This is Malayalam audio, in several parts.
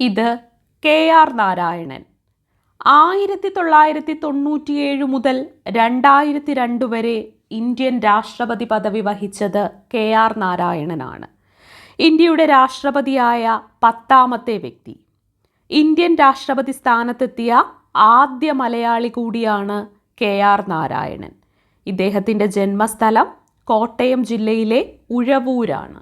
ഇത് കെ.ആർ. നാരായണൻ. 1997 മുതൽ 2002 വരെ ഇന്ത്യൻ രാഷ്ട്രപതി പദവി വഹിച്ചത് കെ.ആർ. നാരായണനാണ്. ഇന്ത്യയുടെ രാഷ്ട്രപതിയായ 10ാമത്തെ വ്യക്തി. ഇന്ത്യൻ രാഷ്ട്രപതി സ്ഥാനത്തെത്തിയ ആദ്യ മലയാളി കൂടിയാണ് കെ.ആർ. നാരായണൻ. ഇദ്ദേഹത്തിൻ്റെ ജന്മസ്ഥലം കോട്ടയം ജില്ലയിലെ ഉഴവൂരാണ്.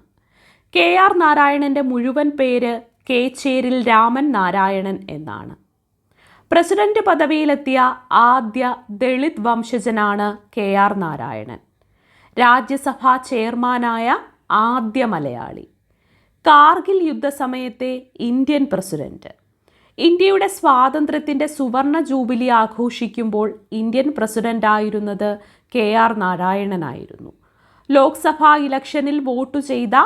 കെ.ആർ. നാരായണൻ്റെ മുഴുവൻ പേര് കേച്ചേരിൽ രാമൻ നാരായണൻ എന്നാണ്. പ്രസിഡന്റ് പദവിയിലെത്തിയ ആദ്യ ദളിത് വംശജനാണ് കെ.ആർ. നാരായണൻ. രാജ്യസഭാ ചെയർമാനായ ആദ്യ മലയാളി. Kargil യുദ്ധസമയത്തെ Indian president. ഇന്ത്യയുടെ സ്വാതന്ത്ര്യത്തിൻ്റെ സുവർണ ജൂബിലി ആഘോഷിക്കുമ്പോൾ ഇന്ത്യൻ പ്രസിഡന്റായിരുന്നത് കെ.ആർ. നാരായണനായിരുന്നു. ലോക്സഭാ ഇലക്ഷനിൽ വോട്ട് ചെയ്ത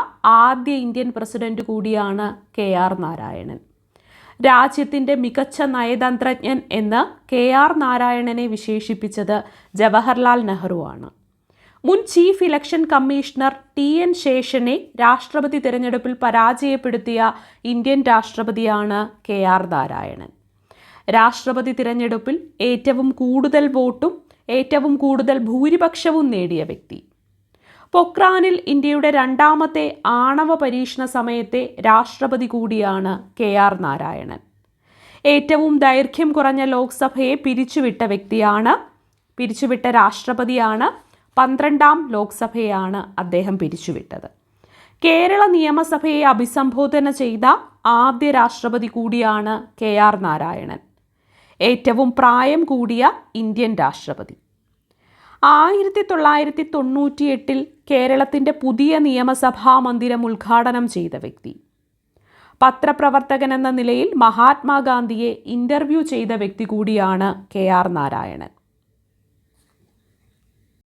ആദ്യ ഇന്ത്യൻ പ്രസിഡന്റ് കൂടിയാണ് കെ.ആർ. നാരായണൻ. രാജ്യത്തിൻ്റെ മികച്ച നയതന്ത്രജ്ഞൻ എന്ന് കെ.ആർ. നാരായണനെ വിശേഷിപ്പിച്ചത് ജവഹർലാൽ നെഹ്റുവാണ്. മുൻ ചീഫ് ഇലക്ഷൻ കമ്മീഷണർ ടി.എൻ. ശേഷനെ രാഷ്ട്രപതി തിരഞ്ഞെടുപ്പിൽ പരാജയപ്പെടുത്തിയ ഇന്ത്യൻ രാഷ്ട്രപതിയാണ് കെ.ആർ. നാരായണൻ. രാഷ്ട്രപതി തിരഞ്ഞെടുപ്പിൽ ഏറ്റവും കൂടുതൽ വോട്ടും ഏറ്റവും കൂടുതൽ ഭൂരിപക്ഷവും നേടിയ വ്യക്തി. പൊക്രാനിൽ ഇന്ത്യയുടെ 2ാമത്തെ ആണവ പരീക്ഷണ സമയത്തെ രാഷ്ട്രപതി കൂടിയാണ് കെ.ആർ. നാരായണൻ. ഏറ്റവും ദൈർഘ്യം കുറഞ്ഞ ലോക്സഭയെ പിരിച്ചുവിട്ട വ്യക്തിയാണ്. പിരിച്ചുവിട്ട രാഷ്ട്രപതിയാണ്. 12ാം ലോക്സഭയാണ് അദ്ദേഹം പിരിച്ചുവിട്ടത്. കേരള നിയമസഭയെ അഭിസംബോധന ചെയ്ത ആദ്യ രാഷ്ട്രപതി കൂടിയാണ് കെ.ആർ. നാരായണൻ. ഏറ്റവും പ്രായം കൂടിയ ഇന്ത്യൻ രാഷ്ട്രപതി. 1998 കേരളത്തിൻ്റെ പുതിയ നിയമസഭാ മന്ദിരം ഉദ്ഘാടനം ചെയ്ത വ്യക്തി. പത്രപ്രവർത്തകൻ എന്ന നിലയിൽ മഹാത്മാഗാന്ധിയെ ഇൻ്റർവ്യൂ ചെയ്ത വ്യക്തി കൂടിയാണ് കെ.ആർ. നാരായണൻ.